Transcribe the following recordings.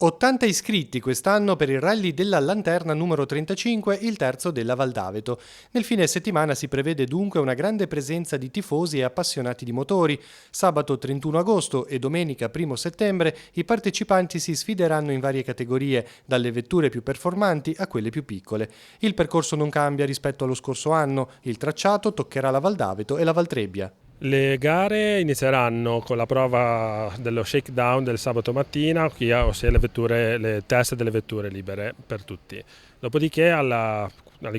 80 iscritti quest'anno per il rally della Lanterna numero 35, il terzo della Val d'Aveto. Nel fine settimana si prevede dunque una grande presenza di tifosi e appassionati di motori. Sabato 31 agosto e domenica 1 settembre i partecipanti si sfideranno in varie categorie, dalle vetture più performanti a quelle più piccole. Il percorso non cambia rispetto allo scorso anno, il tracciato toccherà la Val d'Aveto e la Val Trebbia. Le gare inizieranno con la prova dello shakedown del sabato mattina, ossia le test delle vetture libere per tutti. Dopodiché alle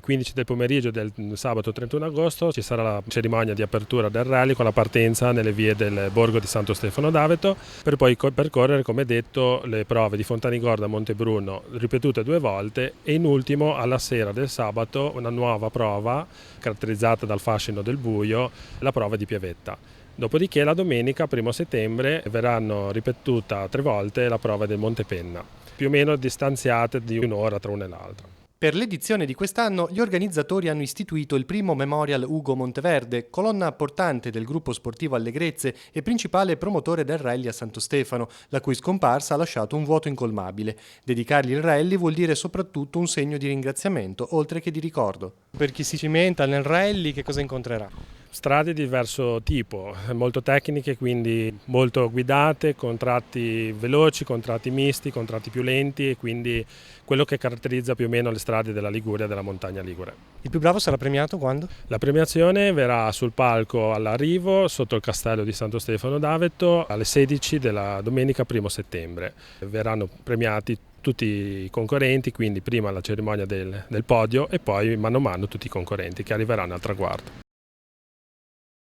15 del pomeriggio del sabato 31 agosto ci sarà la cerimonia di apertura del rally con la partenza nelle vie del borgo di Santo Stefano d'Aveto, per poi percorrere, come detto, le prove di Fontanigorda a Montebruno ripetute 2 volte e in ultimo alla sera del sabato una nuova prova caratterizzata dal fascino del buio, la prova di Piavetta. Dopodiché la domenica 1 settembre verranno ripetuta 3 volte la prova del Monte Penna, più o meno distanziate di un'ora tra una e l'altra. Per l'edizione di quest'anno gli organizzatori hanno istituito il primo Memorial Ugo Monteverde, colonna portante del gruppo sportivo Allegrezze e principale promotore del rally a Santo Stefano, la cui scomparsa ha lasciato un vuoto incolmabile. Dedicargli il rally vuol dire soprattutto un segno di ringraziamento, oltre che di ricordo. Per chi si cimenta nel rally, che cosa incontrerà? Strade di diverso tipo, molto tecniche, quindi molto guidate, con tratti veloci, con tratti misti, con tratti più lenti e quindi quello che caratterizza più o meno le strade della Liguria, della montagna ligure. Il più bravo sarà premiato quando? La premiazione verrà sul palco all'arrivo sotto il castello di Santo Stefano d'Aveto alle 16 della domenica 1 settembre. Verranno premiati tutti i concorrenti, quindi prima la cerimonia del podio e poi mano a mano tutti i concorrenti che arriveranno al traguardo.